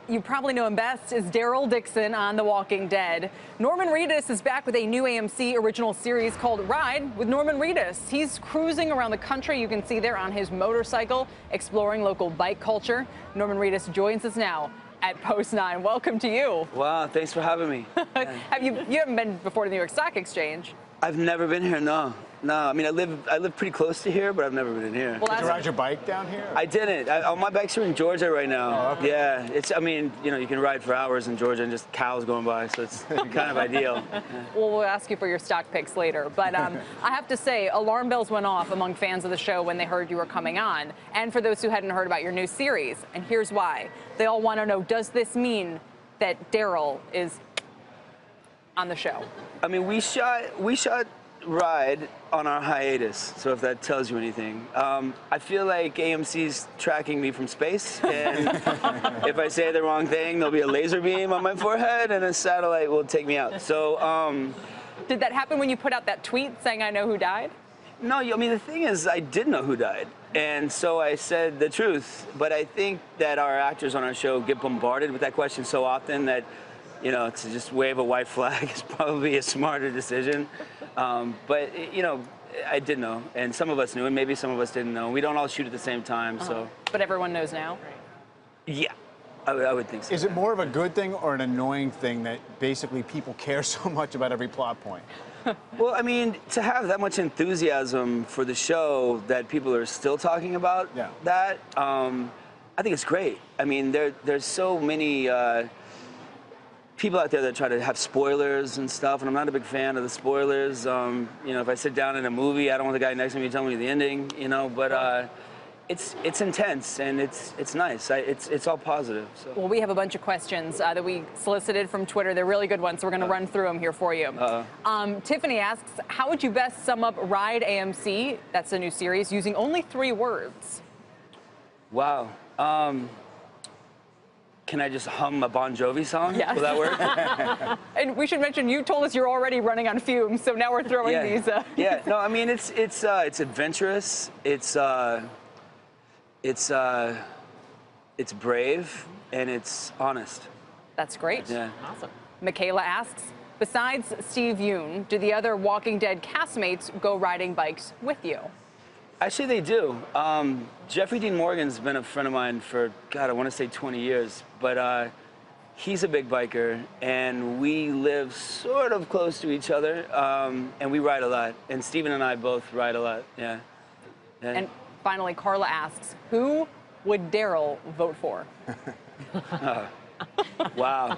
you probably know him best as Daryl Dixon on The Walking Dead. Norman Reedus is back with a new AMC original series called Ride with Norman Reedus. He's cruising around the country. You can see there on his motorcycle, exploring local bike culture. Norman Reedus joins us now at Post 9. Welcome to you. Wow, thanks for having me. You haven't been before to the New York Stock Exchange? I've never been here, no. I mean, I live pretty close to here, but I've never been here. Well, did you ride your bike down here? I didn't. All my bikes are in Georgia right now. Oh, okay. Yeah, I mean, you can ride for hours in Georgia and just cows going by, so it's kind of ideal. Well, we'll ask you for your stock picks later. But I have to say, alarm bells went off among fans of the show when they heard you were coming on. And for those who hadn't heard about your new series. And here's why. They all want to know, does this mean that Daryl is on the show? I mean, we shot Ride on our hiatus, so if that tells you anything. I feel like AMC's tracking me from space, and if I say the wrong thing, there'll be a laser beam on my forehead, and a satellite will take me out. So, did that happen when you put out that tweet saying, "I know who died"? No, I mean, the thing is, I did know who died, and so I said the truth. But I think that our actors on our show get bombarded with that question so often that, to just wave a white flag is probably a smarter decision. But I did know, and some of us knew, and maybe some of us didn't know. We don't all shoot at the same time, so. But everyone knows now? Yeah, I would think so. Is it more of a good thing or an annoying thing that basically people care so much about every plot point? Well, I mean, to have that much enthusiasm for the show that people are still talking about that, I think it's great. I mean, there's so many people out there that try to have spoilers and stuff, and I'm not a big fan of the spoilers. If I sit down in a movie, I don't want the guy next to me telling me the ending, but it's intense, and it's nice. It's all positive. So. Well, we have a bunch of questions that we solicited from Twitter. They're really good ones, so we're going to run through them here for you. Tiffany asks, how would you best sum up Ride AMC, that's the new series, using only 3 words? Wow. Can I just hum a Bon Jovi song? Yes. Will that work? And we should mention, you told us you're already running on fumes, so now we're throwing these. Yeah, no, I mean, it's adventurous, it's brave, and it's honest. That's great. Yeah. Awesome. Michaela asks, besides Steve Yeun, do the other Walking Dead castmates go riding bikes with you? Actually, they do. Jeffrey Dean Morgan's been a friend of mine for, God, I want to say 20 years, but he's a big biker, and we live sort of close to each other, and we ride a lot. And Steven and I both ride a lot, yeah. And finally, Carla asks, who would Daryl vote for? Wow.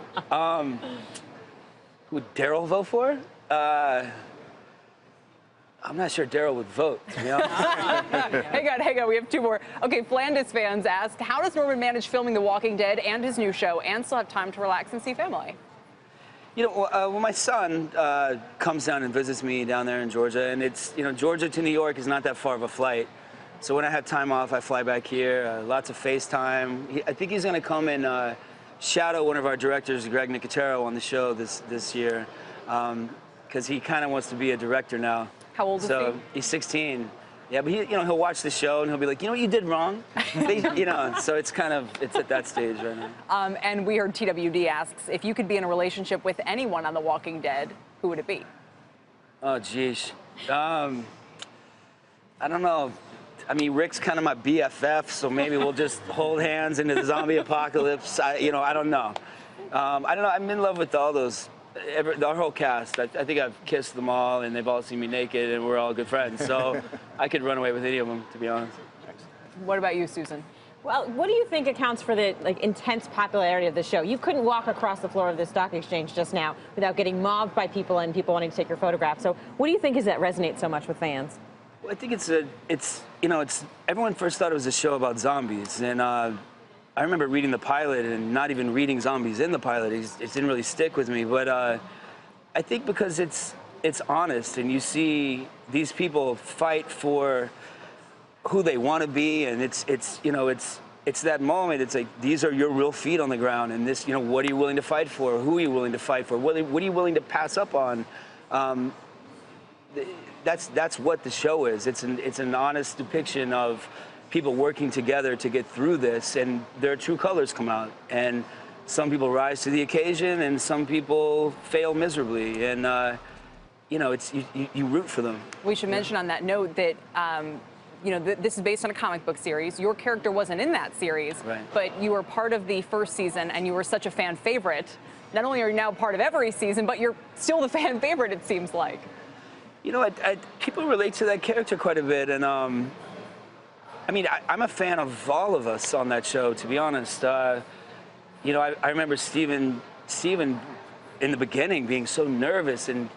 Who would Daryl vote for? I'm not sure Daryl would vote, to be honest. Hang on, we have 2 more. Okay, Flandis fans ask, how does Norman manage filming The Walking Dead and his new show and still have time to relax and see family? Well, my son comes down and visits me down there in Georgia, and it's, Georgia to New York is not that far of a flight. So when I have time off, I fly back here, lots of FaceTime. I think he's going to come and shadow one of our directors, Greg Nicotero, on the show this year, because he kind of wants to be a director now. How old is he? So he's 16. Yeah, but he'll watch the show and he'll be like, you know what you did wrong? So it's at that stage right now. And we heard TWD asks, if you could be in a relationship with anyone on The Walking Dead, who would it be? Oh, geez. I don't know. I mean, Rick's kind of my BFF, so maybe we'll just hold hands into the zombie apocalypse. I don't know. I don't know. I'm in love with all those. Our whole cast, I think I've kissed them all, and they've all seen me naked, and we're all good friends. So I could run away with any of them, to be honest. What about you, Susan? Well, what do you think accounts for the intense popularity of the show? You couldn't walk across the floor of the stock exchange just now without getting mobbed by people and people wanting to take your photograph. So what do you think is that resonates so much with fans? Well, I think it's everyone first thought it was a show about zombies, and I remember reading the pilot and not even reading zombies in the pilot. It didn't really stick with me, but I think because it's honest, and you see these people fight for who they want to be, and it's that moment. It's like, these are your real feet on the ground, and this, what are you willing to fight for? Who are you willing to fight for? What are you willing to pass up on? That's what the show is. It's an honest depiction of people working together to get through this, and their true colors come out. And some people rise to the occasion, and some people fail miserably. And you know, you root for them. We should mention on that note that you know, this is based on a comic book series. Your character wasn't in that series, right, but you were part of the first season, and you were such a fan favorite. Not only are you now part of every season, but you're still the fan favorite, it seems like. You know, people relate to that character quite a bit, and I mean, I'm a fan of all of us on that show, to be honest. You know, I remember Steven in the beginning being so nervous, and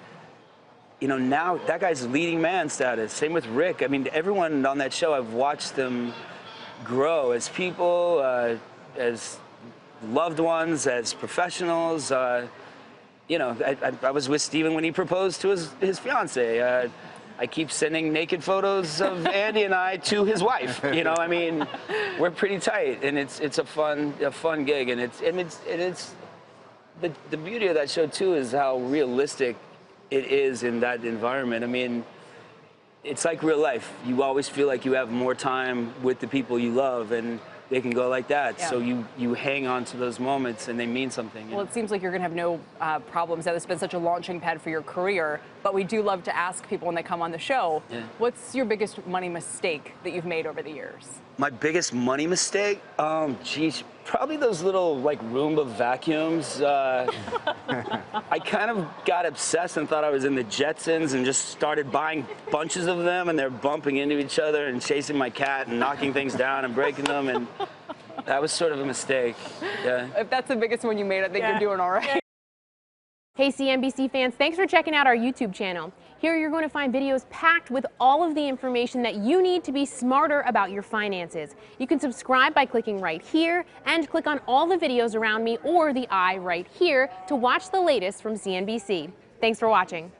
you know, now that guy's leading man status. Same with Rick. I mean, everyone on that show, I've watched them grow as people, as loved ones, as professionals. You know, I was with Steven when he proposed to his fiance. I keep sending naked photos of Andy and I to his wife. You know, I mean, we're pretty tight, and it's a fun gig, and it's the beauty of that show too is how realistic it is in that environment. I mean, it's like real life. You always feel like you have more time with the people you love, and they can go like that. Yeah. So you hang on to those moments, and they mean something. Well, it seems like you're going to have no problems. That has been such a launching pad for your career. But we do love to ask people when they come on the show, what's your biggest money mistake that you've made over the years? My biggest money mistake? Geez, probably those little like Roomba vacuums. I kind of got obsessed and thought I was in the Jetsons and just started buying bunches of them, and they're bumping into each other and chasing my cat and knocking things down and breaking them, and that was sort of a mistake. Yeah. If that's the biggest one you made, I think you're doing all right. Hey CNBC fans, thanks for checking out our YouTube channel. Here you're going to find videos packed with all of the information that you need to be smarter about your finances. You can subscribe by clicking right here and click on all the videos around me or the eye right here to watch the latest from CNBC. Thanks for watching.